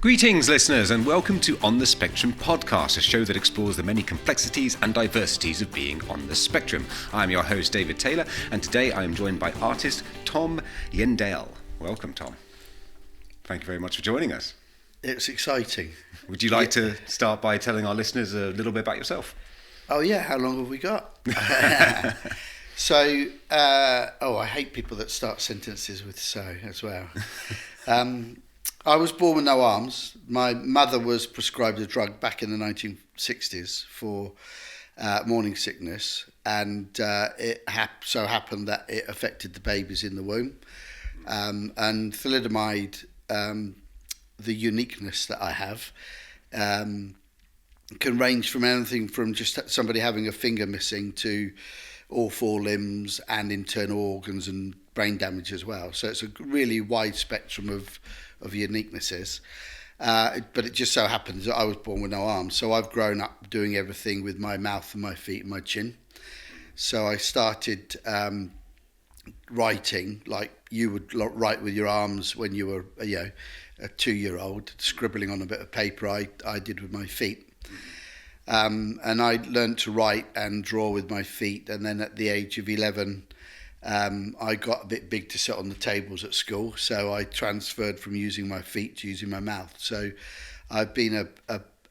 Greetings, listeners, and welcome to On the Spectrum podcast, a show that explores the many complexities and diversities of being on the spectrum. I'm your host, David Taylor, and today I am joined by artist Tom Yendell. Welcome, Tom. Thank you very much for joining us. It's exciting. Would you like to start by telling our listeners a little bit about yourself? Oh, yeah. How long have we got? So, I hate people that start sentences with so as well. I was born with no arms. My mother was prescribed a drug back in the 1960s for morning sickness, and it so happened that it affected the babies in the womb. And thalidomide, the uniqueness that I have, can range from anything from just somebody having a finger missing to all four limbs and internal organs and brain damage as well. So it's a really wide spectrum of uniquenesses. But it just so happens that I was born with no arms. So I've grown up doing everything with my mouth and my feet and my chin. So I started writing like you would write with your arms when you were, a 2-year-old, scribbling on a bit of paper. I did with my feet. And I learned to write and draw with my feet. And then at the age of 11, I got a bit big to sit on the tables at school. So I transferred from using my feet to using my mouth. So I've been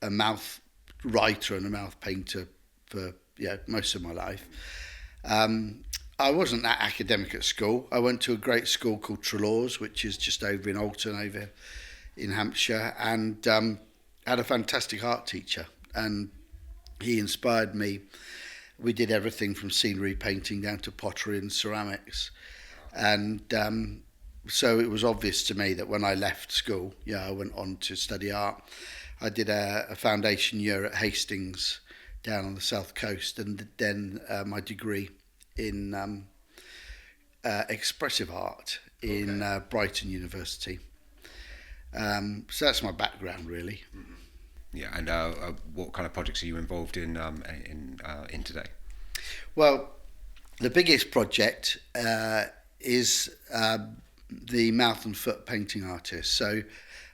a mouth writer and a mouth painter for most of my life. I wasn't that academic at school. I went to a great school called Trelaws, which is just over in Alton, over in Hampshire, and had a fantastic art teacher. And he inspired me. We did everything from scenery painting down to pottery and ceramics. And so it was obvious to me that when I left school, I went on to study art. I did a foundation year at Hastings down on the south coast, and then my degree in expressive art in Brighton University. So that's my background, really. Mm-hmm. Yeah, and what kind of projects are you involved in today? Well, the biggest project is the mouth and foot painting artist. So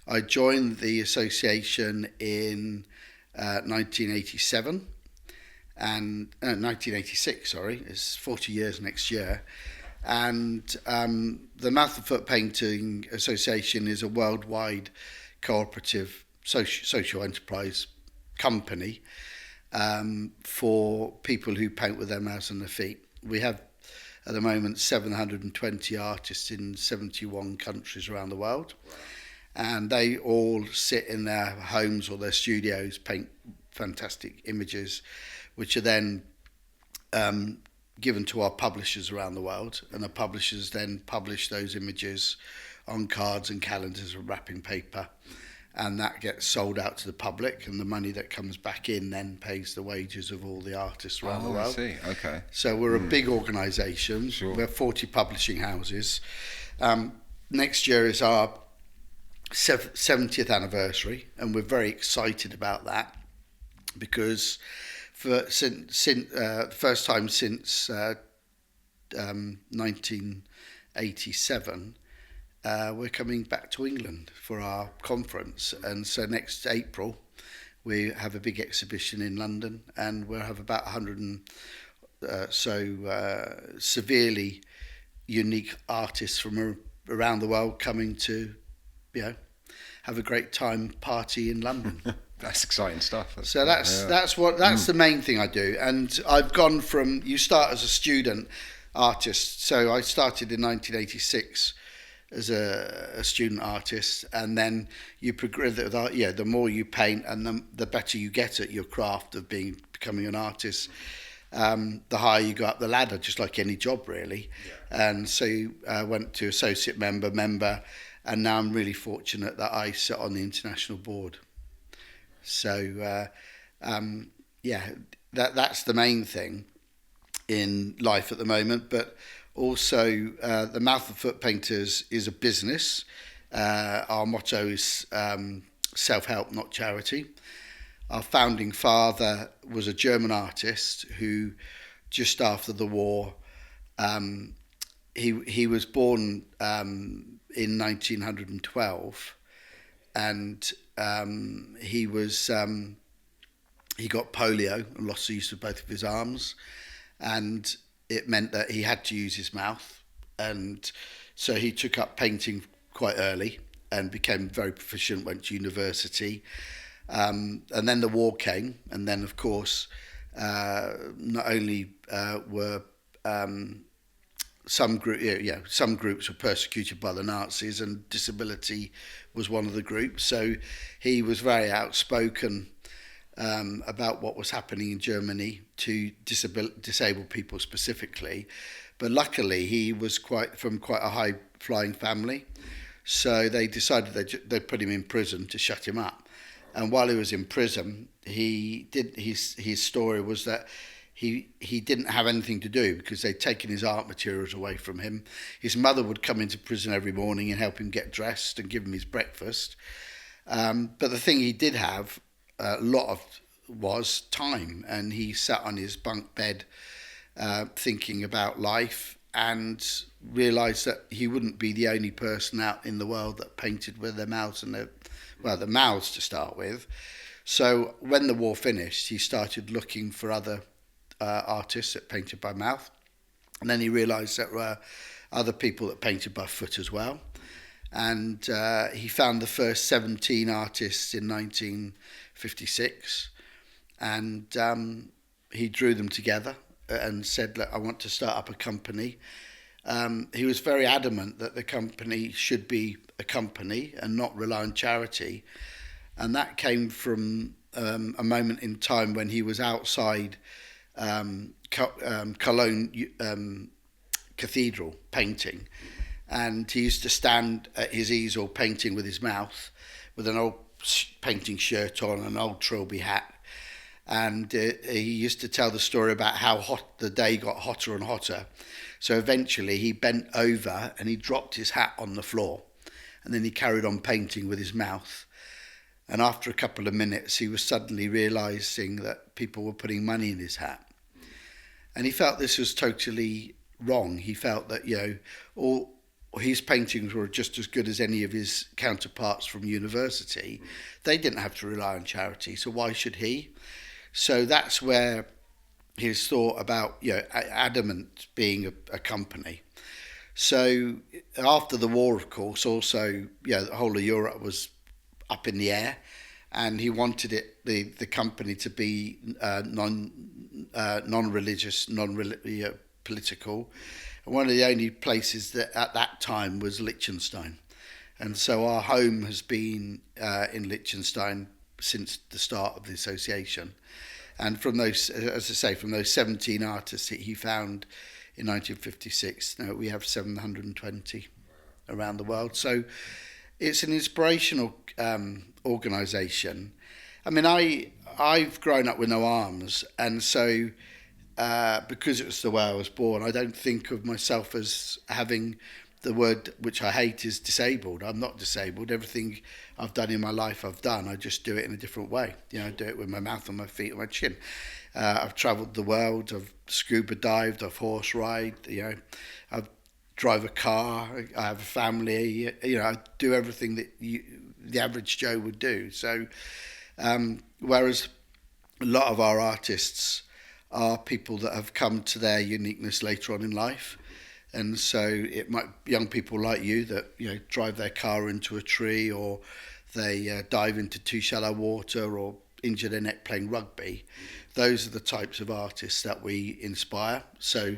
I joined the association in 1987, and 1986. Sorry, it's 40 years next year. And the Mouth and Foot Painting Association is a worldwide cooperative social enterprise company for people who paint with their mouths and their feet. We have at the moment 720 artists in 71 countries around the world, and they all sit in their homes or their studios, paint fantastic images, which are then given to our publishers around the world, and the publishers then publish those images on cards and calendars and wrapping paper. And that gets sold out to the public, and the money that comes back in then pays the wages of all the artists around the world. I see. Okay. So we're a big organisation. Sure. We have 40 publishing houses. Next year is our 70th anniversary, and we're very excited about that because since the first time since 1987. We're coming back to England for our conference, and so next April we have a big exhibition in London, and we'll have about 100 severely unique artists from around the world coming to have a great time party in London. That's exciting stuff. That's the main thing I do. And I've gone from, you start as a student artist, so I started in 1986 as a student artist, and then you progress. The more you paint, and the better you get at your craft of becoming an artist, the higher you go up the ladder, just like any job, really. Yeah. And so I went to associate member, and now I'm really fortunate that I sit on the international board. So that's the main thing in life at the moment, but. Also, the Mouth and Foot Painters is a business. Our motto is self-help, not charity. Our founding father was a German artist who, just after the war, he was born in 1912, and he was he got polio and lost the use of both of his arms, and it meant that he had to use his mouth, and so he took up painting quite early and became very proficient, went to university, and then the war came, and then of course not only were some groups were persecuted by the Nazis, and disability was one of the groups. So he was very outspoken about what was happening in Germany to disabled people specifically. But luckily, he was from quite a high-flying family, so they decided they'd put him in prison to shut him up. And while he was in prison, his story was that he didn't have anything to do because they'd taken his art materials away from him. His mother would come into prison every morning and help him get dressed and give him his breakfast. But the thing he did have a lot of was time, and he sat on his bunk bed thinking about life, and realised that he wouldn't be the only person out in the world that painted with their mouths and their mouths to start with. So when the war finished, he started looking for other artists that painted by mouth, and then he realised that there were other people that painted by foot as well, and he found the first 17 artists in 1956, and he drew them together and said, "Look, I want to start up a company." He was very adamant that the company should be a company and not rely on charity, and that came from a moment in time when he was outside Cologne Cathedral painting, and he used to stand at his easel painting with his mouth, with an old painting shirt on, an old trilby hat, and he used to tell the story about how hot the day got, hotter and hotter. So eventually he bent over and he dropped his hat on the floor, and then he carried on painting with his mouth. And after a couple of minutes, he was suddenly realising that people were putting money in his hat. And he felt this was totally wrong. He felt that, all his paintings were just as good as any of his counterparts from university. They didn't have to rely on charity, so why should he? So that's where his thought about, Adamant being a company. So after the war, of course, also, the whole of Europe was up in the air, and he wanted the company to be non-religious, political. And one of the only places that at that time was Liechtenstein, and so our home has been in Liechtenstein since the start of the association. And from those, as I say, from those 17 artists that he found in 1956, we have 720 around the world. So it's an inspirational organisation. I mean, I've grown up with no arms, and so because it was the way I was born, I don't think of myself as having the word, which I hate, is disabled. I'm not disabled. Everything I've done in my life, I've done. I just do it in a different way. I do it with my mouth and my feet and my chin. I've travelled the world. I've scuba dived. I've horse ride. I've drive a car. I have a family. I do everything that the average Joe would do. So, whereas a lot of our artists are people that have come to their uniqueness later on in life. And so it might young people like you that drive their car into a tree, or they dive into too shallow water, or injure their neck playing rugby. Those are the types of artists that we inspire. So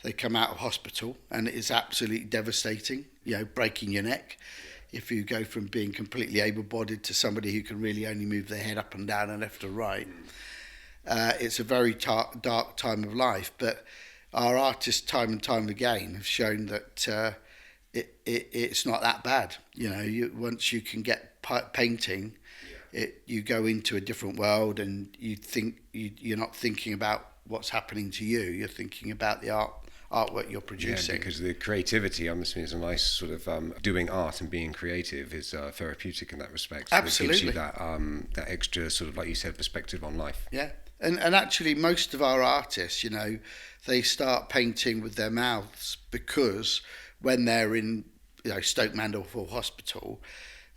they come out of hospital, and it is absolutely devastating, breaking your neck. If you go from being completely able-bodied to somebody who can really only move their head up and down and left or right, it's a very dark time of life. But our artists, time and time again, have shown that it's not that bad. Once you can get painting, you go into a different world, and you're not thinking about what's happening to you. You're thinking about the artwork you're producing. Yeah, because the creativity, I must admit, is a nice sort of doing art and being creative is therapeutic in that respect. So Absolutely. it gives you that extra sort of, like you said, perspective on life. Yeah. And actually, most of our artists, they start painting with their mouths because when they're in Stoke Mandeville Hospital,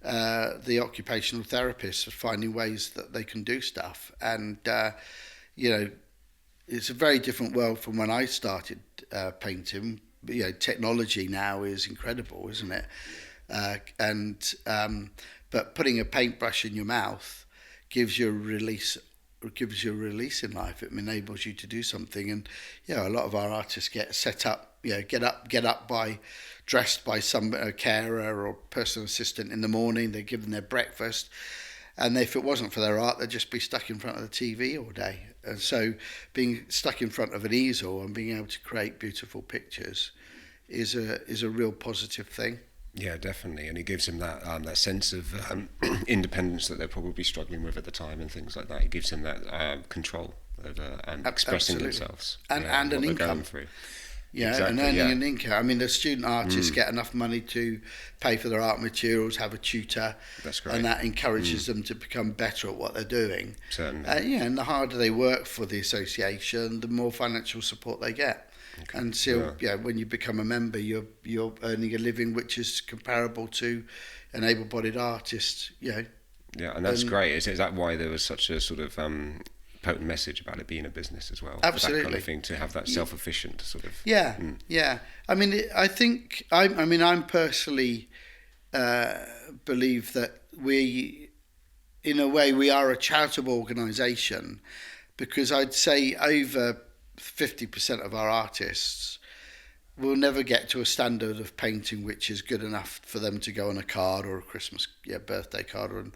the occupational therapists are finding ways that they can do stuff. And, it's a very different world from when I started painting. Technology now is incredible, isn't it? But putting a paintbrush in your mouth gives you a release. Gives you a release in life. It enables you to do something, and a lot of our artists get set up. Get up dressed by some carer or personal assistant in the morning. They're given their breakfast, and if it wasn't for their art, they'd just be stuck in front of the TV all day. And so, being stuck in front of an easel and being able to create beautiful pictures is a real positive thing. Yeah, definitely, and it gives them that sense of independence that they're probably struggling with at the time, and things like that. It gives them that control over and expressing themselves and an income. Exactly, and earning an income. I mean, the student artists get enough money to pay for their art materials, have a tutor. That's great. And that encourages them to become better at what they're doing. Certainly. And the harder they work for the association, the more financial support they get. Okay. And so, when you become a member, you're earning a living which is comparable to an able-bodied artist. Yeah, and that's great. Is that why there was such a sort of potent message about it being a business as well? Absolutely. That kind of thing, to have that self-efficient sort of. Yeah. I mean, I think I'm personally believe that we, in a way, we are a charitable organisation, because I'd say over 50% of our artists will never get to a standard of painting which is good enough for them to go on a card or a Christmas birthday card,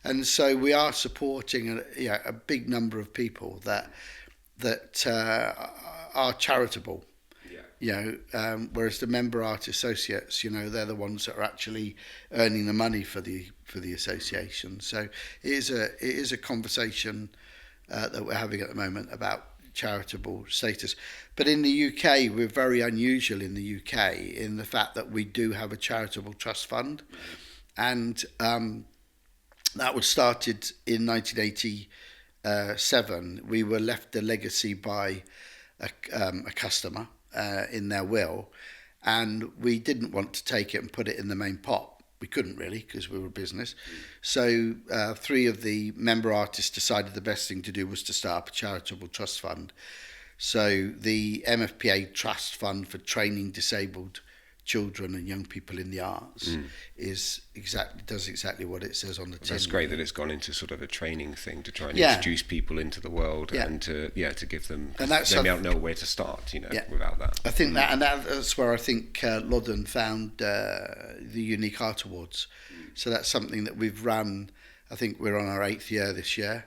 and so we are supporting a big number of people that are charitable. Whereas the member art associates, they're the ones that are actually earning the money for the association. So it is a conversation that we're having at the moment about charitable status. But in the UK, we're very unusual in the UK in the fact that we do have a charitable trust fund, and that was started in 1987. We were left a legacy by a customer in their will, and we didn't want to take it and put it in the main pot. We couldn't really, because we were a business. So 3 of the member artists decided the best thing to do was to start up a charitable trust fund. So the MFPA Trust Fund for Training Disabled Children and Young People in the Arts does exactly what it says on the tin. That's great that it's gone into sort of a training thing to try and introduce people into the world and to give them, and they may not know where to start, without that. I think that's where I think Loddon found the Unique Art Awards. So that's something that we've run. I think we're on our 8th year this year,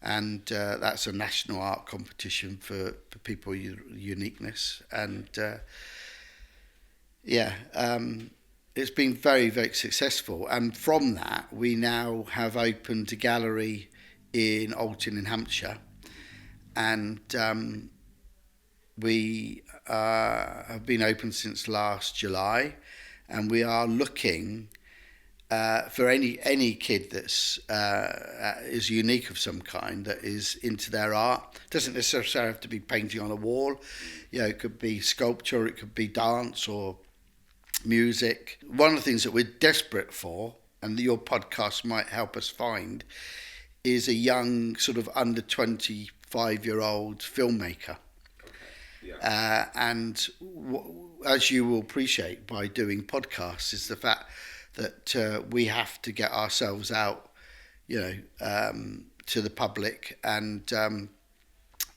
and that's a national art competition for people with uniqueness, and it's been very, very successful. And from that, we now have opened a gallery in Alton in Hampshire, and we have been open since last July, and we are looking for any kid that's is unique of some kind, that is into their art. Doesn't necessarily have to be painting on a wall. It could be sculpture, it could be dance or music. One of the things that we're desperate for, and your podcast might help us find, is a young sort of under 25-year-old filmmaker. And as you will appreciate by doing podcasts, is the fact that we have to get ourselves out, to the public, and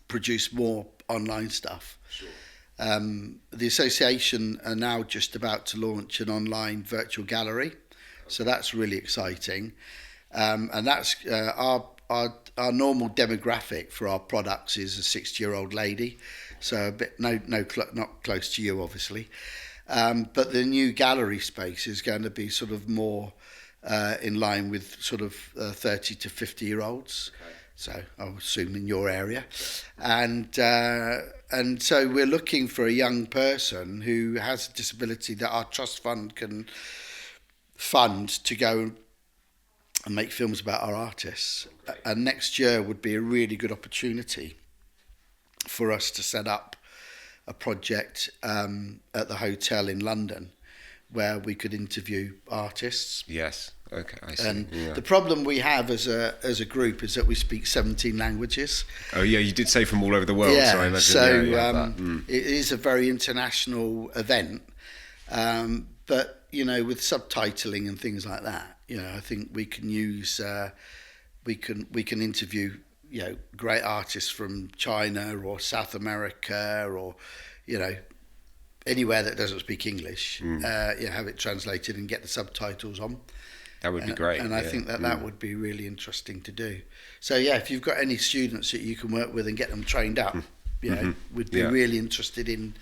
produce more online stuff. Sure. The association are now just about to launch an online virtual gallery, so that's really exciting. And that's our normal demographic for our products is a 60-year-old lady, so a bit not close to you, obviously. But the new gallery space is going to be sort of more in line with sort of 30 to 50-year-olds. Okay. So I'll assume in your area, and so we're looking for a young person who has a disability that our trust fund can fund to go and make films about our artists. Okay. And next year would be a really good opportunity for us to set up a project at the hotel in London, where we could interview artists. Yes. Okay, I see. And Yeah. the problem we have as a group is that we speak 17 languages. Oh yeah, you did say from all over the world. So I imagine. It is a very international event. But with subtitling and things like that, I think we can use we can interview great artists from China or South America or anywhere that doesn't speak English. Have it translated and get the subtitles on. That would be great. And I think that would be really interesting to do. So if you've got any students that you can work with and get them trained up, we'd be really interested in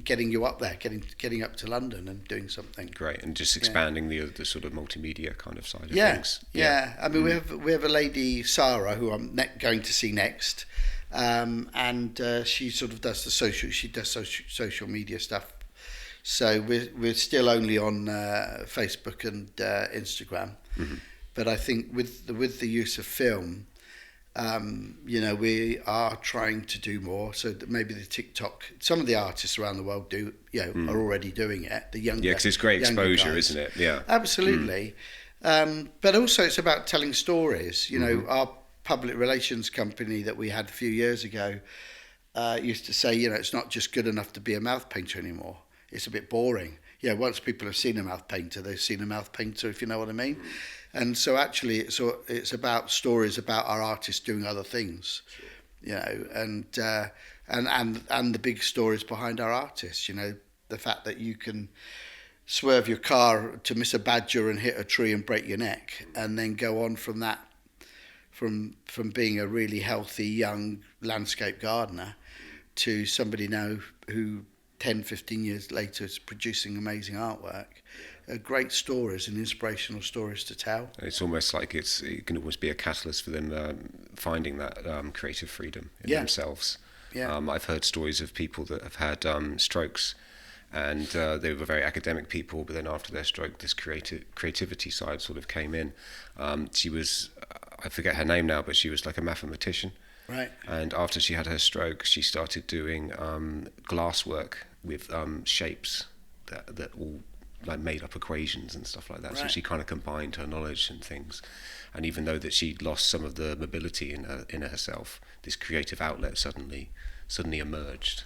getting you up there, getting up to London and doing something. Great, and just expanding the sort of multimedia kind of side of things. Yeah. I mean, we have a lady, Sarah, who I'm going to see next, and she sort of does social media stuff. So we're still only on Facebook and Instagram, but I think with the use of film, we are trying to do more. So that maybe the TikTok, some of the artists around the world are already doing it. The younger, because it's great exposure, guys. Isn't it? Yeah, absolutely. But also it's about telling stories. Our public relations company that we had a few years ago used to say, it's not just good enough to be a mouth painter anymore. It's a bit boring. Once people have seen a mouth painter, they've seen a mouth painter, if you know what I mean. And so actually it's about stories about our artists doing other things, and the big stories behind our artists, the fact that you can swerve your car to miss a badger and hit a tree and break your neck, and then go on from that, from being a really healthy young landscape gardener to somebody now who 10, 15 years later is producing amazing artwork. Great stories and inspirational stories to tell. It's almost like it can almost be a catalyst for them finding that creative freedom in themselves. Yeah. I've heard stories of people that have had strokes, and they were very academic people, but then after their stroke, this creativity side sort of came in. She was, I forget her name now, but she was like a mathematician. Right. And after she had her stroke, she started doing glass work with shapes that all like made up equations and stuff like that. Right. So she kind of combined her knowledge and things. And even though that she'd lost some of the mobility in herself, this creative outlet suddenly emerged.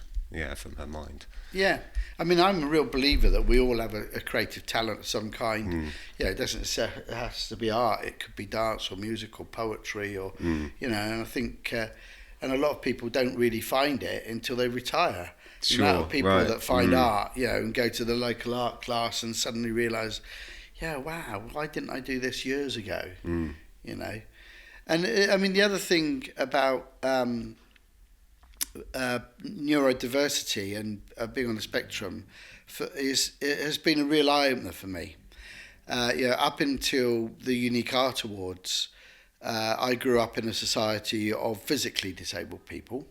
From her mind. Yeah, I mean, I'm a real believer that we all have a creative talent of some kind. It it has to be art. It could be dance or music or poetry or and I think and a lot of people don't really find it until they retire. Sure, the amount of people that find art, and go to the local art class and suddenly realise, wow, why didn't I do this years ago? And I mean, the other thing about neurodiversity and being on the spectrum it has been a real eye-opener for me. Up until the Unique Art Awards, I grew up in a society of physically disabled people,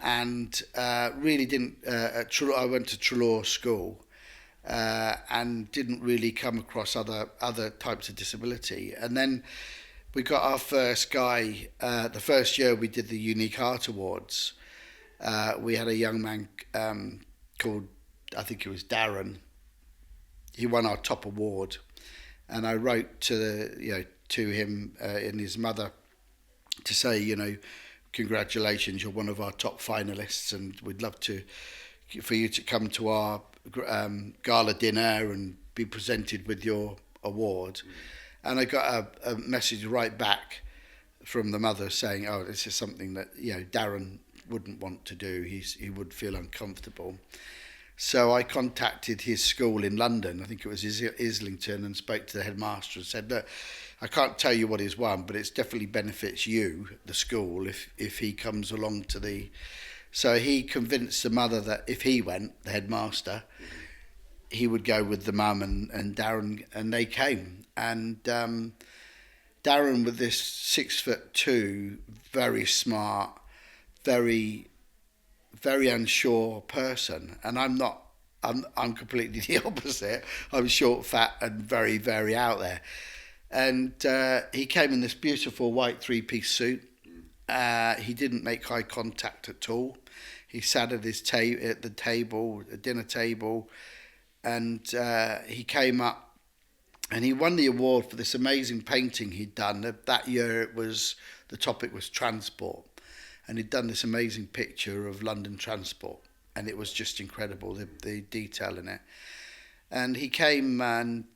and really didn't. I went to Trelaw School and didn't really come across other types of disability. And then we got our first guy. The first year we did the Unique Art Awards. We had a young man called, I think it was Darren. He won our top award, and I wrote to him and his mother to say, congratulations, you're one of our top finalists, and we'd love for you to come to our gala dinner and be presented with your award. And I got a message right back from the mother saying, "Oh, this is something that Darren wouldn't want to do. He would feel uncomfortable." So I contacted his school in London, I think it was Islington, and spoke to the headmaster and said, "Look, I can't tell you what he's won, but it definitely benefits you, the school, if he comes along to the..." So he convinced the mother that if he went, the headmaster, he would go with the mum and Darren, and they came. And Darren, with this 6'2", very smart, very, very unsure person, and I'm not. I'm completely the opposite. I'm short, fat, and very, very out there. And he came in this beautiful white three-piece suit. He didn't make eye contact at all. He sat at his dinner table, and he came up and he won the award for this amazing painting he'd done. That year the topic was transport, and he'd done this amazing picture of London transport, and it was just incredible, the detail in it. And he came up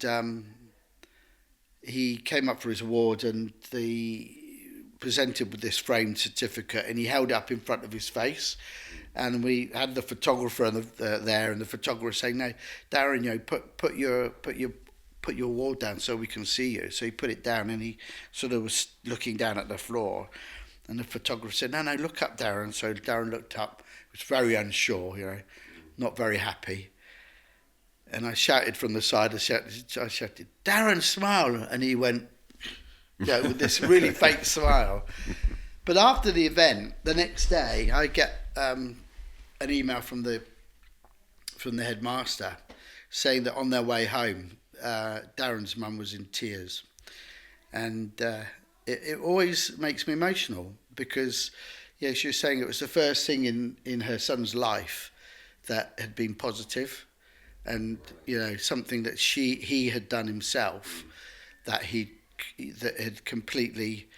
for his award, and presented with this framed certificate, and he held it up in front of his face, and we had the photographer there, and the photographer saying, "No, Darren, put your award down so we can see you." So he put it down, and he sort of was looking down at the floor, and the photographer said, "No, look up, Darren." So Darren looked up, was very unsure, not very happy. And I shouted from the side, I shouted, "Darren, smile!" And he went, with this really fake smile. But after the event, the next day, I get an email from the headmaster saying that on their way home, Darren's mum was in tears. And it always makes me emotional, because she was saying it was the first thing in her son's life that had been positive, and something that he had done himself that had completely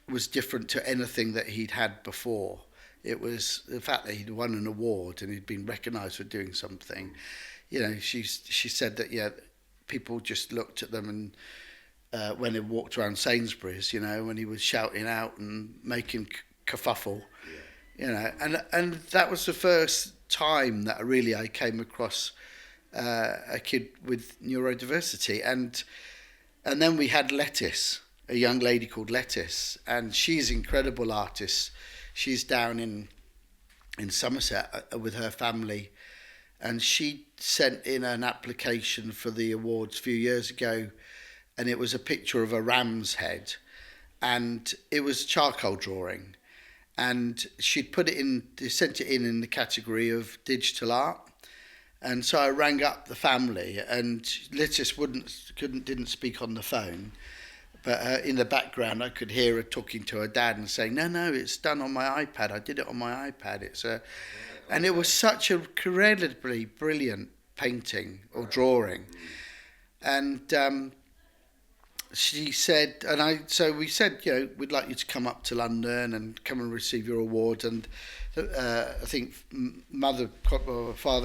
was different to anything that he'd had before. It was the fact that he'd won an award and he'd been recognised for doing something. She said that people just looked at them, and when he walked around Sainsbury's, when he was shouting out and making kerfuffle, and that was the first time that I came across a kid with neurodiversity, and then we had Lettuce, a young lady called Lettuce, and she's an incredible artist. She's down in Somerset with her family, and she sent in an application for the awards a few years ago, and it was a picture of a ram's head, and it was charcoal drawing, and she'd sent it in the category of digital art. And so I rang up the family, and Lettuce didn't speak on the phone, but in the background I could hear her talking to her dad and saying, "No, it's done on my iPad. I did it on my iPad." And it was such an incredibly brilliant painting or drawing, and she said, so we said, we'd like you to come up to London and come and receive your award. And I think father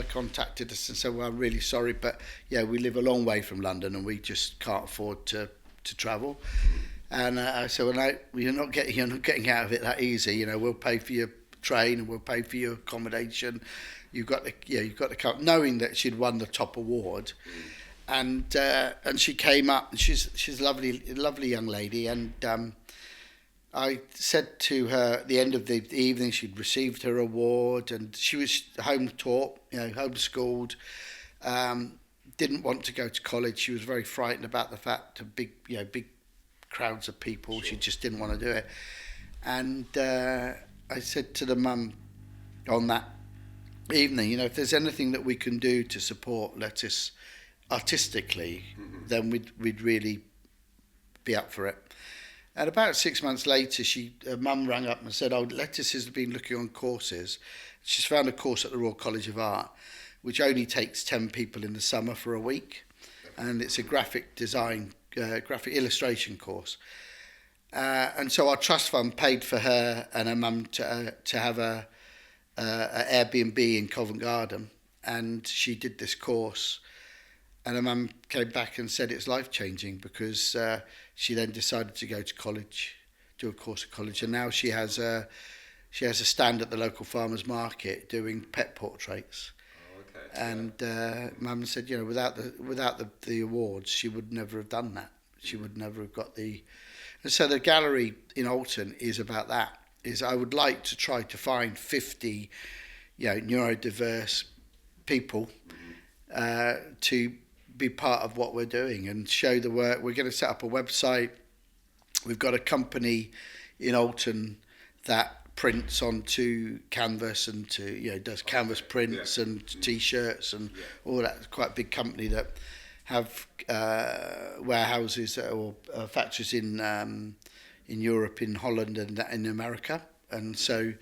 contacted us and said, "Well, I'm really sorry, but we live a long way from London and we just can't afford to travel." And I said, "Well, no, you're not getting out of it that easy. We'll pay for your train and we'll pay for your accommodation. You've got to come," knowing that she'd won the top award. And she came up, and she's a lovely young lady, and I said to her at the end of the evening, she'd received her award, and she was home-taught, homeschooled, didn't want to go to college. She was very frightened about the fact of big crowds of people. Sure. She just didn't want to do it. And I said to the mum on that evening, if there's anything that we can do to support Lettuce artistically, then we'd really be up for it. And about 6 months later, mum rang up and said, Lettuce has been looking on courses. She's found a course at the Royal College of Art, which only takes 10 people in the summer for a week. And it's a graphic illustration course. And so our trust fund paid for her and her mum to have a Airbnb in Covent Garden. And she did this course. And her mum came back and said it's life-changing, because she then decided to go to college, do a course at college, and now she has a stand at the local farmers market doing pet portraits. Oh, okay. And mum said, without the awards, she would never have done that. She would never have got the. And so the gallery in Alton is about that. I would like to try to find 50, neurodiverse people to be part of what we're doing and show the work. We're going to set up a website. We've got a company in Alton that prints onto canvas and does canvas prints and T-shirts and all that. It's quite a big company that have warehouses or factories in Europe, in Holland and in America. And so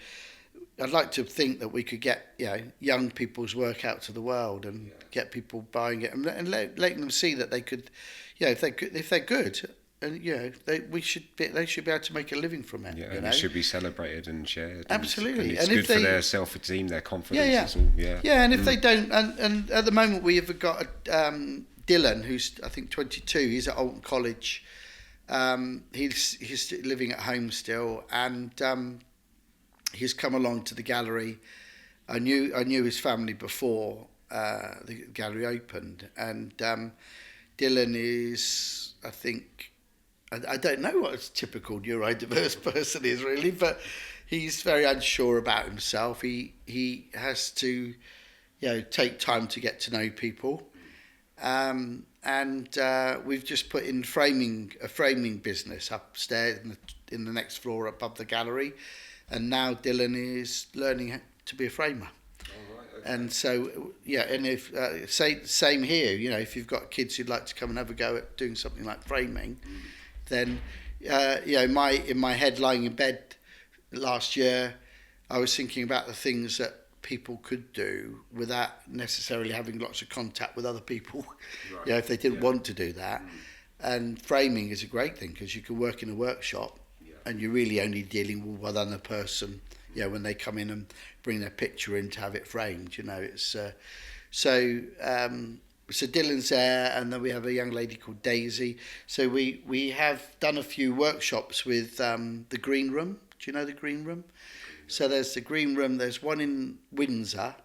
I'd like to think that we could get young people's work out to the world and get people buying it and letting them see that they could, if they're good, and they should be able to make a living from it. And it should be celebrated and shared. Absolutely, and it's good for their self-esteem, their confidence. And if they don't, and at the moment we have got Dylan, who's I think 22. He's at Alton College. He's living at home still, and he's come along to the gallery. I knew his family before the gallery opened, and Dylan is, I think, I don't know what a typical neurodiverse person is really, but he's very unsure about himself. He has to, take time to get to know people, and we've just put in a framing business upstairs in the next floor above the gallery, and now Dylan is learning to be a framer. And so, and if same here, if you've got kids who'd like to come and have a go at doing something like framing, then, in my head, lying in bed last year, I was thinking about the things that people could do without necessarily having lots of contact with other people, if they didn't want to do that. And framing is a great thing because you can work in a workshop and you're really only dealing with one other person, when they come in and bring their picture in to have it framed, it's so Dylan's there, and then we have a young lady called Daisy. So we have done a few workshops with the Green Room. Do you know the Green Room? So there's the Green Room. There's one in Windsor,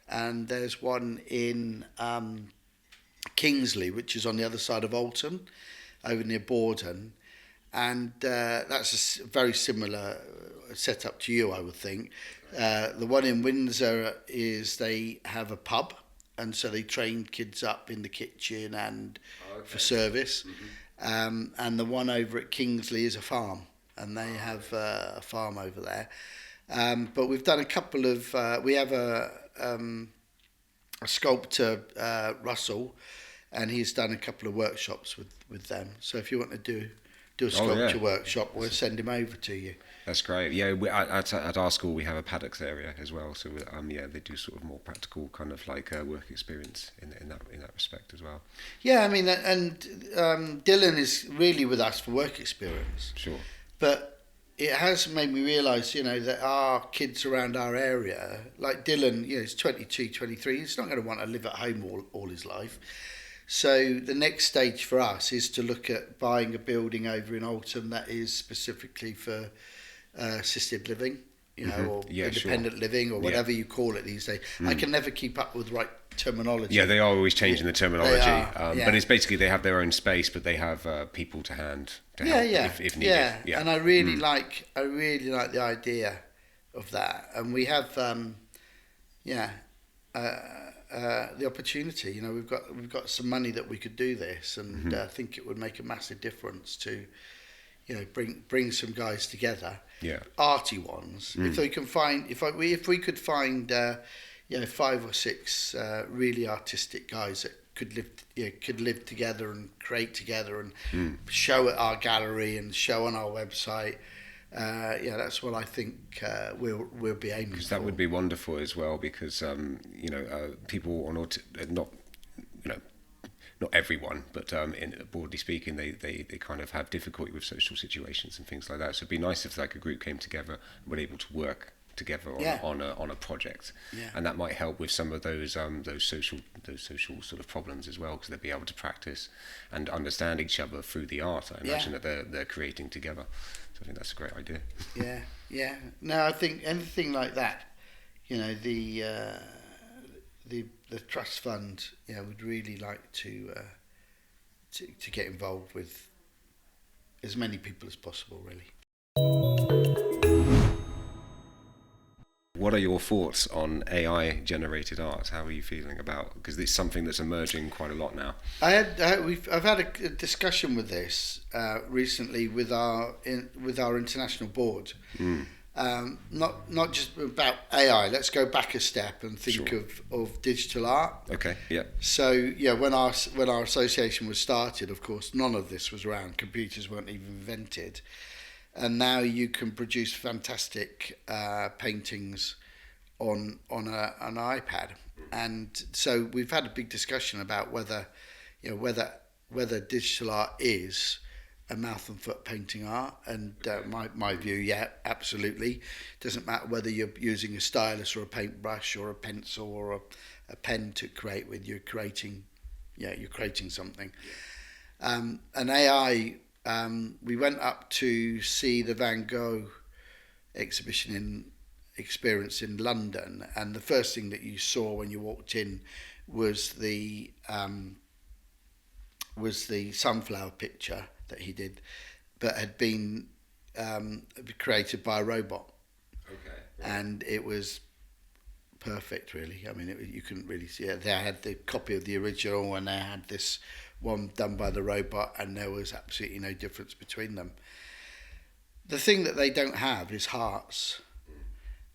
and there's one in Kingsley, which is on the other side of Alton, over near Borden. And that's a very similar setup to you, I would think. The one in Windsor is they have a pub, and so they train kids up in the kitchen and for service. And the one over at Kingsley is a farm, and they have a farm over there. But we've done a couple of. We have a sculptor, Russell, and he's done a couple of workshops with them. So if you want to do a sculpture workshop, we'll send him over to you. That's great. Yeah, at our school we have a paddocks area as well. So they do sort of more practical kind of like work experience in that respect as well. Yeah, I mean, and Dylan is really with us for work experience. Sure. But it has made me realise, that our kids around our area, like Dylan, he's 22, 23, he's not going to want to live at home all his life. So the next stage for us is to look at buying a building over in Alton that is specifically for assisted living, or independent living, or whatever you call it these days. I can never keep up with the right terminology. Yeah, they are always changing the terminology. But it's basically they have their own space, but they have people to hand to help if needed. Yeah, and I really like the idea of that. And we have the opportunity. We've got some money that we could do this, and I think it would make a massive difference to bring some guys together, arty ones. If we can find, if we could find 5 or 6 really artistic guys that could live together and create together and show at our gallery and show on our website. That's what I think we'll be aiming for. Because that would be wonderful as well, because people are not everyone, but broadly speaking, they kind of have difficulty with social situations and things like that. So it'd be nice if like a group came together and were able to work together on a project, and that might help with some of those social sort of problems as well, because they'd be able to practice and understand each other through the art. I imagine that they're creating together. So I think that's a great idea. Yeah. No, I think anything like that, the trust fund, would really like to get involved with as many people as possible, really. What are your thoughts on AI-generated art? How are you feeling about? Because it's something that's emerging quite a lot now. I've had a discussion with this recently with our international board. Not just about AI. Let's go back a step and think of digital art. Okay. Yeah. So when our association was started, of course, none of this was around. Computers weren't even invented. and now you can produce fantastic paintings on an iPad. And so we've had a big discussion about whether digital art is a mouth and foot painting art, and my view, yeah, absolutely. Doesn't matter whether you're using a stylus or a paintbrush or a pencil or a pen to create with. You're creating something. And AI, we went up to see the Van Gogh experience in London, and the first thing that you saw when you walked in was the sunflower picture that he did, but had been created by a robot. Okay. And it was perfect, really. I mean, you couldn't really see it. They had the copy of the original, and they had this one done by the robot, and there was absolutely no difference between them. The thing that they don't have is hearts.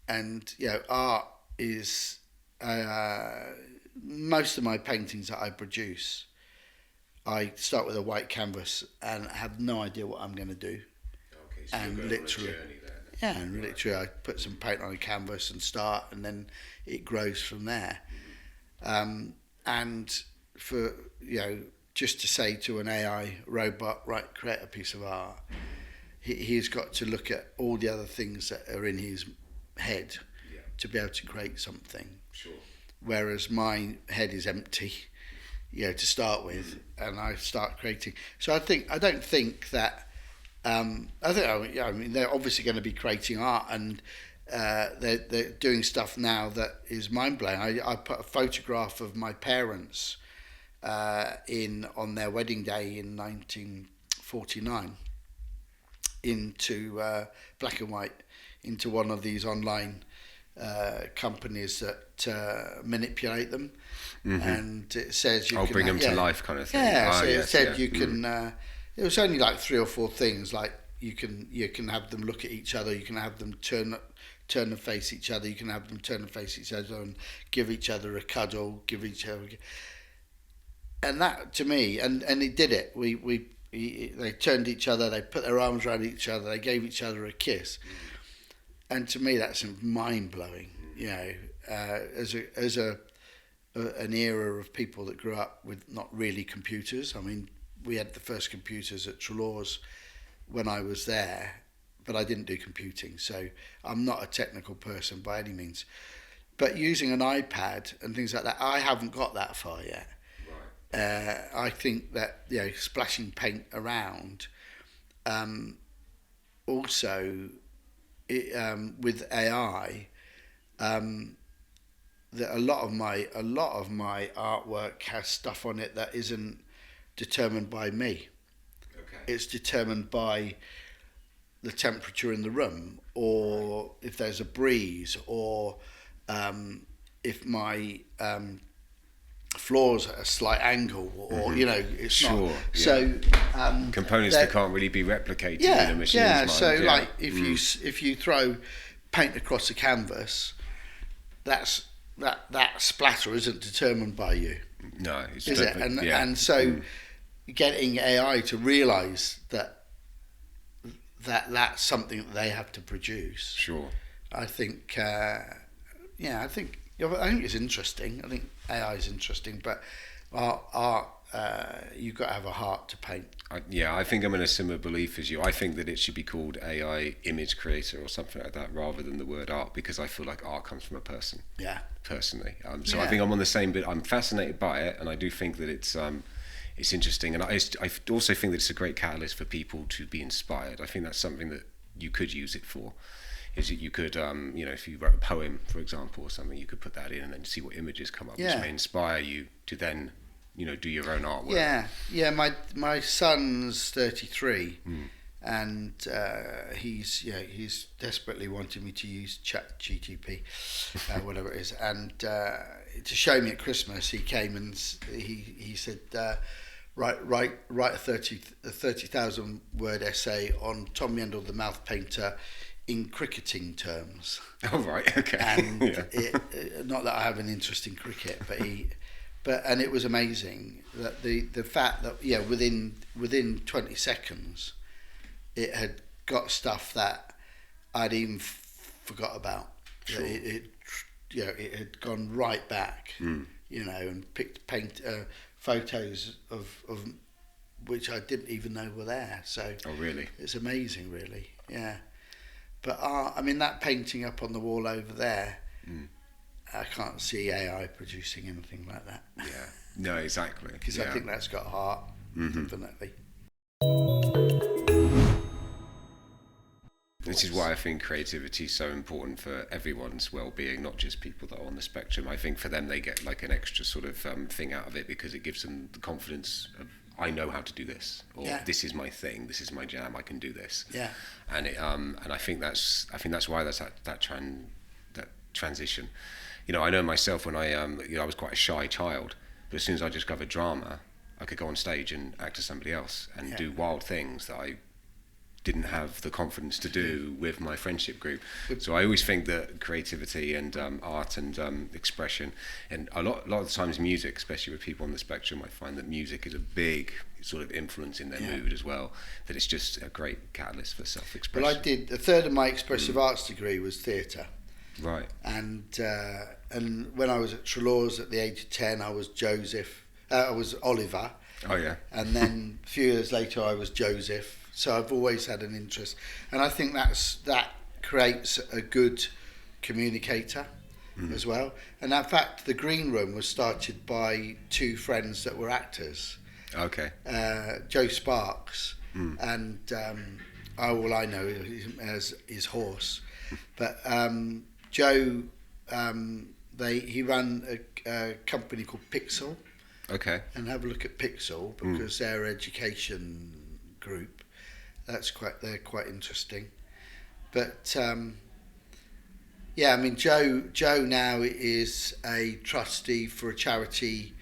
And, art is... most of my paintings that I produce, I start with a white canvas and have no idea what I'm going to do. Okay, so and you're going on a journey then. Literally I put some paint on a canvas and start, and then it grows from there. And for, just to say to an AI robot, right, create a piece of art, he's got to look at all the other things that are in his head to be able to create something. Sure. Whereas my head is empty, to start with, and I start creating. So I don't think that. They're obviously going to be creating art, and they're doing stuff now that is mind blowing. I put a photograph of my parents on their wedding day in 1949 into black and white into one of these online companies that manipulate them, and it says you can bring them to life, kind of thing. It said you can. It was only like 3 or 4 things. Like you can have them look at each other. You can have them turn and face each other. You can have them turn and face each other and give each other a cuddle. And that to me, and it did it. They turned each other. They put their arms around each other. They gave each other a kiss. And to me, that's mind blowing. As an era of people that grew up with not really computers. I mean, we had the first computers at Trelaws when I was there, but I didn't do computing, so I'm not a technical person by any means. But using an iPad and things like that, I haven't got that far yet. Right. I think that splashing paint around, also. With AI, that a lot of my artwork has stuff on it that isn't determined by me. Okay. It's determined by the temperature in the room, or if there's a breeze, or if my floors at a slight angle, or it's sure, not. So components that can't really be replicated in a machine's mind. So like if you throw paint across a canvas, that splatter isn't determined by you. No, it's is it? And so getting AI to realise that's something that they have to produce. Sure. I think I think it's interesting. I think AI is interesting, but art, you've got to have a heart to paint. I think I'm in a similar belief as you. I think that it should be called AI image creator or something like that, rather than the word art, because I feel like art comes from a person. Yeah. Personally, so I think I'm on the same bit. I'm fascinated by it, and I do think that it's interesting, and I also think that it's a great catalyst for people to be inspired. I think that's something that you could use it for. Is that you could, if you wrote a poem, for example, or something, you could put that in and then see what images come up, which may inspire you to then, do your own artwork. Yeah. My son's 33, and he's desperately wanting me to use ChatGPT, whatever it is, and to show me at Christmas, he came and he said, write a 30,000 word essay on Tom Yendell, the mouth painter, in cricketing terms. Oh right, okay. And not that I have an interest in cricket, but it was amazing that the fact that within 20 seconds it had got stuff that I'd even forgot about. Sure. It it had gone right back, and picked photos of which I didn't even know were there. So Oh, really? it's amazing, really. Yeah. But I mean, that painting up on the wall over there, I can't see AI producing anything like that. Yeah. No, exactly. Because I think that's got heart, definitely. This is why I think creativity is so important for everyone's well-being, not just people that are on the spectrum. I think for them, they get like an extra sort of thing out of it because it gives them the confidence of, I know how to do this, or this is my thing, this is my jam, I can do this. Yeah. And it and I think that's why that's that transition. I know myself when I was quite a shy child, but as soon as I discovered drama, I could go on stage and act as somebody else and do wild things that I didn't have the confidence to do with my friendship group. So I always think that creativity and art and expression, and a lot of the times music, especially with people on the spectrum, I find that music is a big sort of influence in their mood as well, that it's just a great catalyst for self-expression. Well, I did, a third of my expressive arts degree was theatre. Right. And when I was at Trelaws at the age of 10, I was I was Oliver. Oh, yeah. And then a few years later, I was Joseph. So I've always had an interest, and I think that creates a good communicator as well. And in fact, the Green Room was started by two friends that were actors. Okay. Joe Sparks and all I know as his horse, but Joe he ran a company called Pixel. Okay. And have a look at Pixel because their education group. They're quite interesting, but I mean, Joe now is a trustee for a charity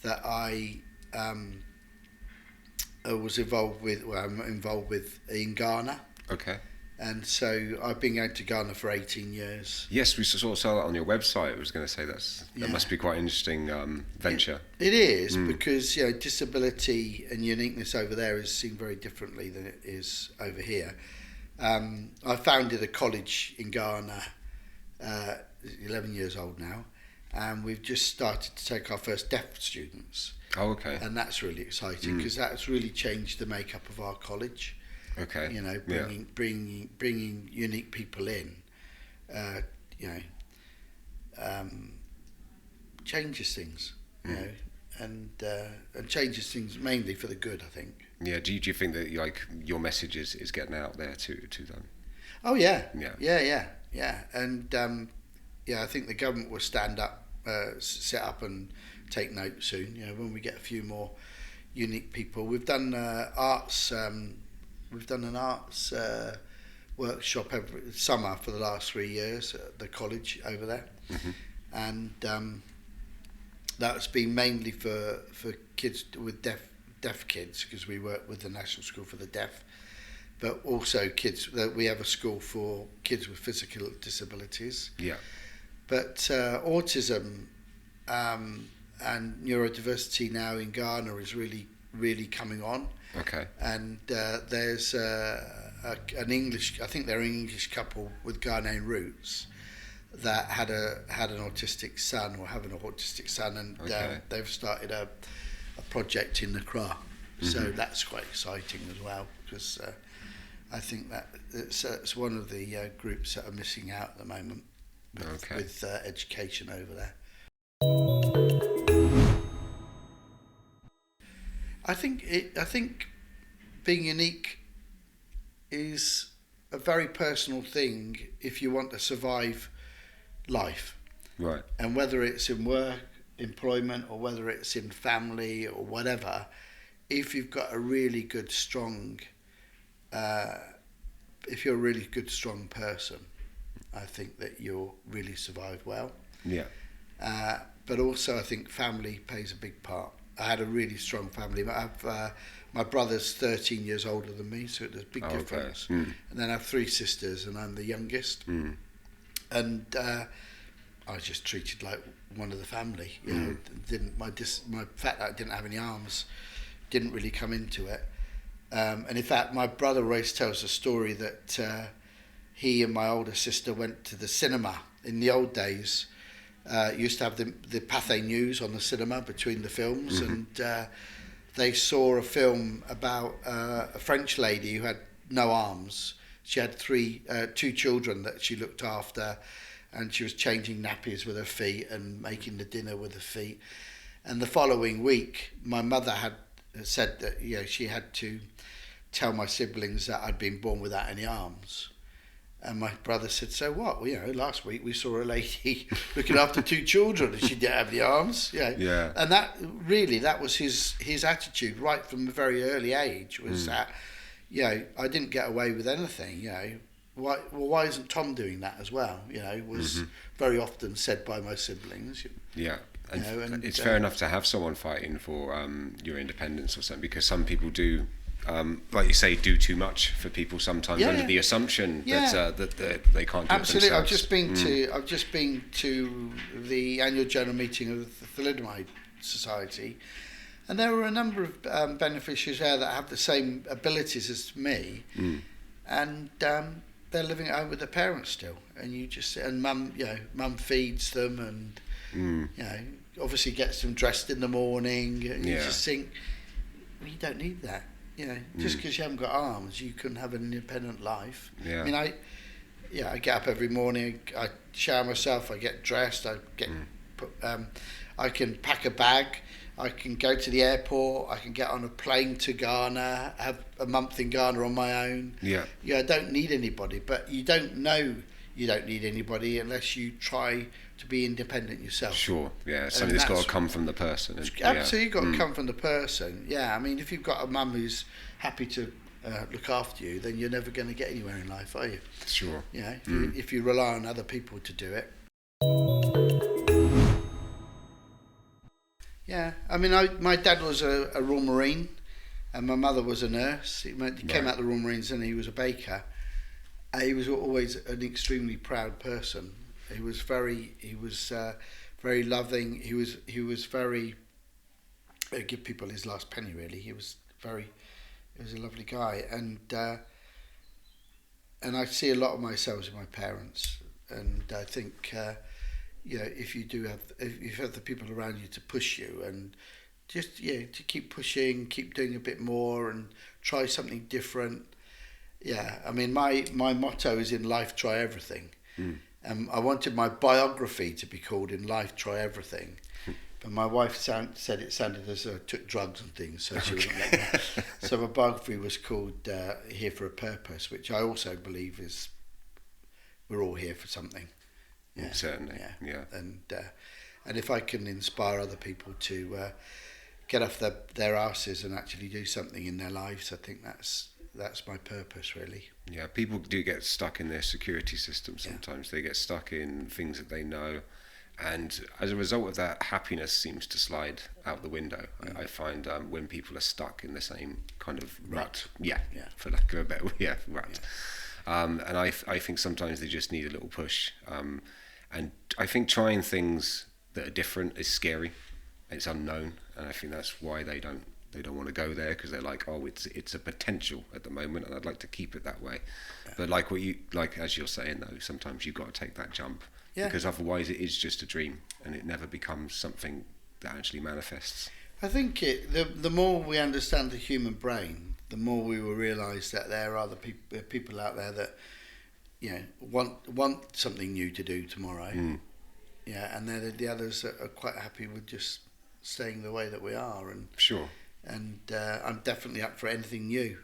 that I was involved with. Well, I'm involved with in Ghana. Okay. And so I've been going to Ghana for 18 years. Yes, we saw that on your website. I was going to say that must be quite an interesting venture. It is because disability and uniqueness over there is seen very differently than it is over here. I founded a college in Ghana, 11 years old now, and we've just started to take our first deaf students. Oh, okay. And that's really exciting because that's really changed the makeup of our college. Okay. Bringing unique people in, changes things, and changes things mainly for the good, I think. Yeah. Do you think that your message is getting out there to them? Oh yeah. Yeah. And I think the government will stand up, set up, and take note soon. When we get a few more unique people, we've done arts. We've done an arts workshop every summer for the last 3 years at the college over there, and that's been mainly for kids with deaf kids because we work with the National School for the Deaf, but also kids that we have a school for kids with physical disabilities. Yeah. But autism and neurodiversity now in Ghana is really coming on. Okay. And there's an English, I think they're an English couple with Ghanaian roots that had an autistic son or have an autistic son, and they've started a project in Accra. So that's quite exciting as well because I think that it's one of the groups that are missing out at the moment with education over there. I think being unique is a very personal thing if you want to survive life. Right. And whether it's in work, employment, or whether it's in family or whatever, if you've got a really good, strong, if you're a really good, strong person, I think that you'll really survive well. Yeah. But also I think family plays a big part. I had a really strong family. My brother's 13 years older than me, so there's a big difference. And then I have 3 sisters, and I'm the youngest. And I was just treated like one of the family. My fact that I didn't have any arms didn't really come into it. And in fact, my brother always tells a story that he and my older sister went to the cinema in the old days. Used to have the Pathé News on the cinema between the films, and they saw a film about a French lady who had no arms. She had two children that she looked after, and she was changing nappies with her feet and making the dinner with her feet. And the following week, my mother had said that she had to tell my siblings that I'd been born without any arms. And my brother said, so what? Well, last week we saw a lady looking after two children and she didn't have the arms. Yeah. And that was his attitude right from a very early age, was that, I didn't get away with anything, Why isn't Tom doing that as well? Was very often said by my siblings. Yeah. And it's fair enough to have someone fighting for your independence or something, because some people do, like you say, do too much for people sometimes under the assumption that they can't do Absolutely. it themselves. I've just been to the annual general meeting of the Thalidomide Society, and there were a number of beneficiaries there that have the same abilities as me, and they're living at home with their parents still, and mum feeds them, and obviously gets them dressed in the morning, and you just think, you don't need that. Just because you haven't got arms, you can have an independent life. Yeah. I mean, I get up every morning, I shower myself, I get dressed, I can pack a bag, I can go to the airport, I can get on a plane to Ghana, have a month in Ghana on my own. Yeah. I don't need anybody, but you don't know you don't need anybody unless you try to be independent yourself. Sure, yeah, something that's got to come from the person. Absolutely, got to come from the person. Yeah, I mean, if you've got a mum who's happy to look after you, then you're never going to get anywhere in life, are you? Sure. If you rely on other people to do it. Yeah, I mean, my dad was a Royal Marine, and my mother was a nurse. He came out of the Royal Marines, and he was a baker. He was always an extremely proud person. He was very loving. He was very give people his last penny. Really, he was a lovely guy, and I see a lot of myself in my parents, and I think if you have the people around you to push you, and just to keep pushing, keep doing a bit more, and try something different. Yeah, I mean, my motto is in life, try everything. I wanted my biography to be called In Life, Try Everything. But my wife said it sounded as though I took drugs and things, so she wouldn't let me. So my biography was called Here for a Purpose, which I also believe is we're all here for something. Yeah, certainly. Yeah. And if I can inspire other people to get off their arses and actually do something in their lives, I think that's my purpose, really. Yeah, people do get stuck in their security system sometimes. They get stuck in things that they know, and as a result of that, happiness seems to slide out the window. I find when people are stuck in the same kind of rut. For lack of a better rut. And I think sometimes they just need a little push. And I think trying things that are different is scary. It's unknown, and I think that's why they don't want to go there, because they're like, oh, it's a potential at the moment, and I'd like to keep it that way. But as you're saying though, sometimes you've got to take that jump, because otherwise it is just a dream and it never becomes something that actually manifests. I think the more we understand the human brain, the more we will realise that there are people out there that want something new to do tomorrow. And they're the others that are quite happy with just staying the way that we are. And sure. And I'm definitely up for anything new,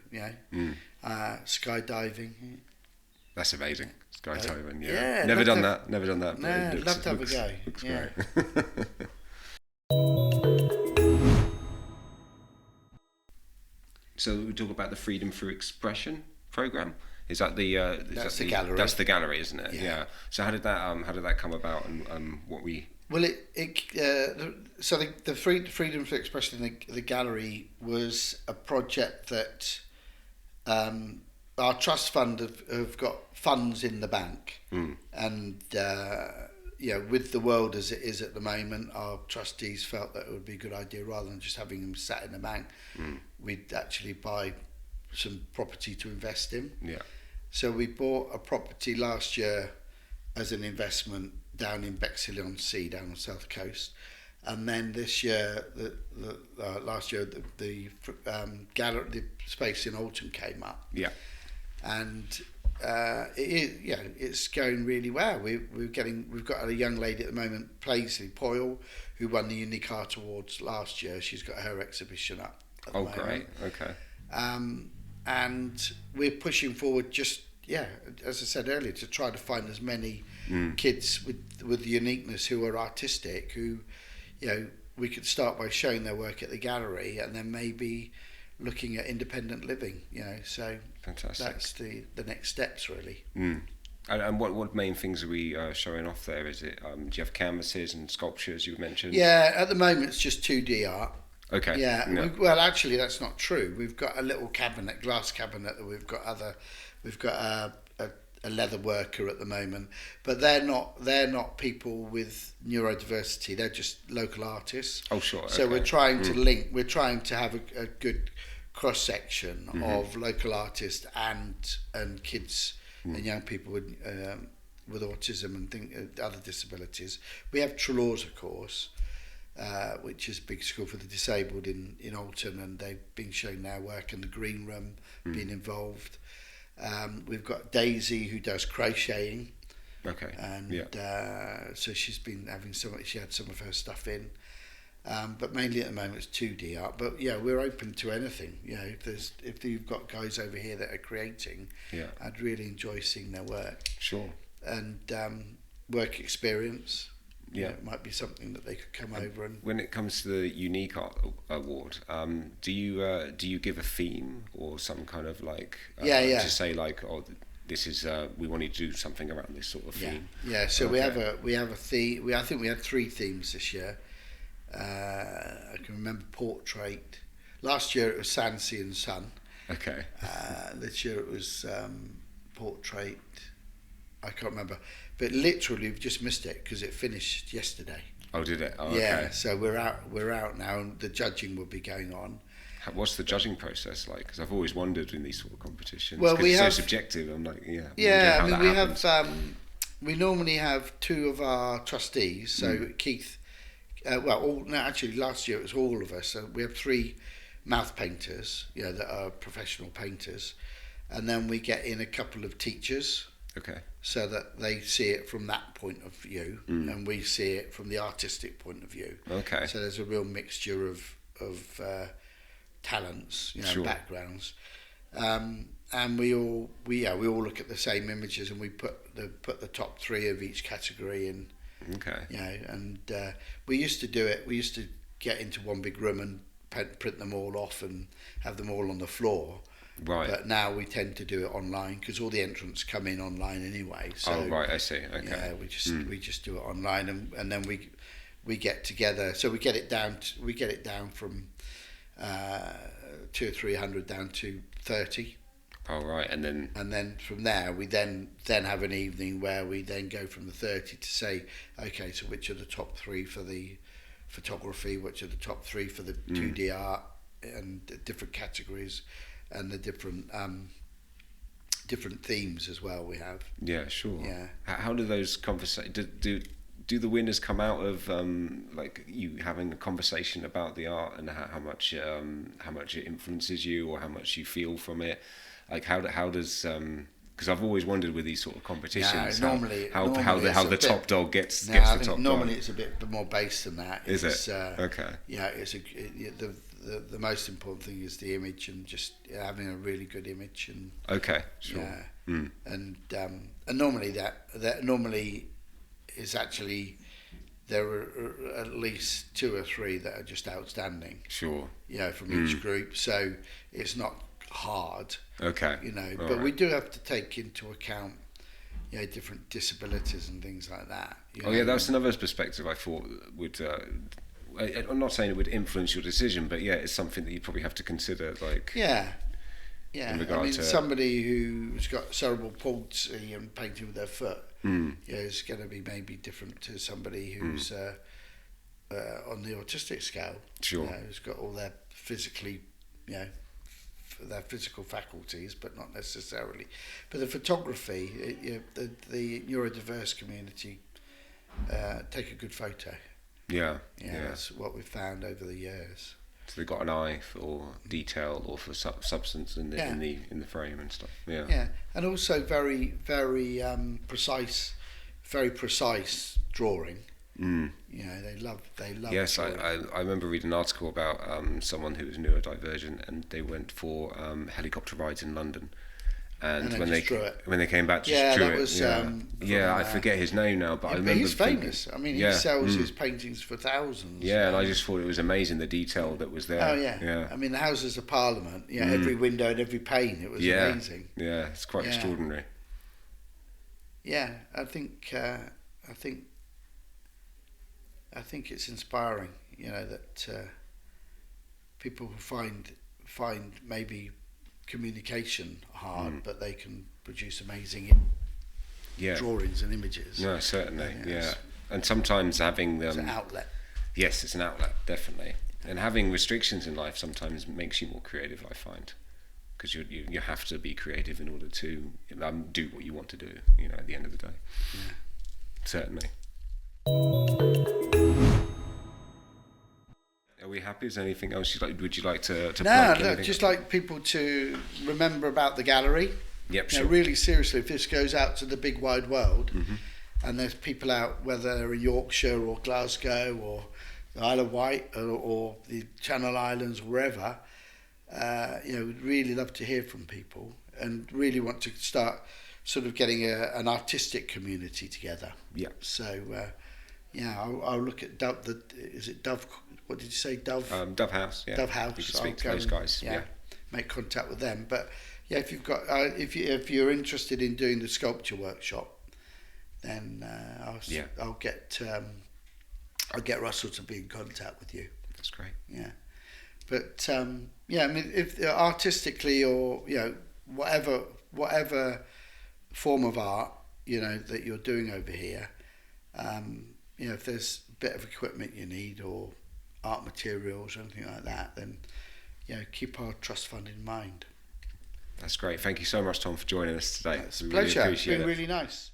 skydiving. That's amazing. Skydiving, Never done that. But no, I'd love to have a go. Yeah. So we talk about the Freedom Through Expression program. Is that the? That's the gallery. That's the gallery, isn't it? Yeah. So how did that come about, and what we? Well, so the Freedom for Expression in the gallery was a project that our trust fund have got funds in the bank, and with the world as it is at the moment, our trustees felt that it would be a good idea, rather than just having them sat in the bank, we'd actually buy some property to invest in. Yeah. So we bought a property last year as an investment down in Bexley-on-Sea, down on the south coast. And then this year, last year, the gallery, the space in Alton came up. Yeah. And it's going really well. We've got a young lady at the moment, Paisley Poyle, who won the Unique Art Awards last year. She's got her exhibition up at the moment. Great. Okay. And we're pushing forward as I said earlier, to try to find as many kids with uniqueness who are artistic, who, we could start by showing their work at the gallery and then maybe looking at independent living, so fantastic. That's the next steps, really. And what main things are we showing off there? Is it, do you have canvases and sculptures you mentioned? Yeah, at the moment it's just 2D art. Okay. Yeah. No. Well, actually, that's not true. We've got a little glass cabinet that we've got a leather worker at the moment, but they're not people with neurodiversity. They're just local artists. Oh, sure. Okay. So we're trying to link. We're trying to have a good cross section of local artists and kids and young people with autism and other disabilities. We have Trelaws, of course, which is a big school for the disabled in Alton, and they've been showing their work in the green room, been involved. We've got Daisy, who does crocheting. Okay. And so she's been having she had some of her stuff in. But mainly at the moment it's 2D art. But we're open to anything. If you've got guys over here that are creating, I'd really enjoy seeing their work. Sure. And work experience. Yeah, it might be something that they could come over and. When it comes to the Unique Art Award, do you give a theme or some kind of to say this is we want you to do something around this sort of theme? Yeah. So we have a theme. I think we had 3 themes this year. I can remember portrait. Last year it was sand, sea, and sun. Okay. This year it was portrait. I can't remember, but literally we've just missed it because it finished yesterday. Oh, did it? Oh, yeah. Okay. So we're out now, and the judging will be going on. What's the judging process like? Because I've always wondered in these sort of competitions. Well, it's so subjective. I'm like, Yeah, I mean, we normally have 2 of our trustees. So Keith, last year it was all of us. So we have 3 mouth painters, that are professional painters, and then we get in a couple of teachers. Okay. So that they see it from that point of view, and we see it from the artistic point of view. Okay. So there's a real mixture of talents, Sure. backgrounds, and we all look at the same images, and we put the top 3 of each category in. Okay. And we used to do it. We used to get into one big room and print them all off and have them all on the floor. Right. But now we tend to do it online because all the entrants come in online anyway. So, right, I see. Okay. Yeah, we just do it online, and then we get together. So we get it down from 200 or 300 down to 30. Oh, right, and then from there we then have an evening where we then go from the 30 to say, okay, so which are the top 3 for the photography, which are the top 3 for the 2D art, and different categories. And the different themes as well we have. Yeah, sure. Yeah. How do those conversations? Do the winners come out of you having a conversation about the art and how much it influences you or how much you feel from it? Like how does because I've always wondered with these sort of competitions how the top dog gets the top dog. Normally it's a bit more based than that. Is it? Okay. Yeah, the most important thing is the image and just having a really good image and. Okay, sure. Yeah, and normally that normally is actually there are at least 2 or 3 that are just outstanding. Sure. From each group, so it's not hard. Okay. But right. We do have to take into account, different disabilities and things like that. That's another perspective I thought would. I'm not saying it would influence your decision, but it's something that you probably have to consider. Yeah. Somebody who's got cerebral palsy and painting with their foot, is going to be maybe different to somebody who's on the autistic scale. Sure. Who's got all their physically, their physical faculties, but not necessarily. But the photography, the neurodiverse community take a good photo. Yeah. That's what we've found over the years. So they've got an eye for detail or for substance in the frame and stuff. Yeah, and also very precise, very precise drawing. They love. Yes, I remember reading an article about someone who was neurodivergent, and they went for helicopter rides in London. And when they came back, just drew it. I forget his name now, but I remember. He's famous. I mean, he sells his paintings for thousands. Yeah, and I just thought it was amazing, the detail that was there. Oh yeah. I mean, the Houses of Parliament. Every window and every pane. It was amazing. Yeah, it's quite extraordinary. Yeah, I think it's inspiring. That people find maybe communication hard, but they can produce amazing drawings and images. No, certainly, And sometimes having it's an outlet. Yes, it's an outlet, definitely. And having restrictions in life sometimes makes you more creative, I find, because you have to be creative in order to do what you want to do. At the end of the day, certainly. Are we happy? Is there anything else would you like to plug? No, just like people to remember about the gallery. Yep, sure. Really seriously, if this goes out to the big wide world, and there's people out, whether they're in Yorkshire or Glasgow or the Isle of Wight or the Channel Islands, wherever, we'd really love to hear from people and really want to start sort of getting an artistic community together. Yeah. So, I'll look at Dove. Is it Dove? What did you say, Dove? Dove House. Yeah. Dove House. You can speak to those guys. Yeah. Make contact with them. But if you've got, if you're interested in doing the sculpture workshop, then I'll get Russell to be in contact with you. That's great. Yeah. But I mean, if artistically or whatever form of art that you're doing over here, if there's a bit of equipment you need or art materials or anything like that, then keep our trust fund in mind. That's great. Thank you so much, Tom, for joining us today. It's a pleasure. It's been really nice.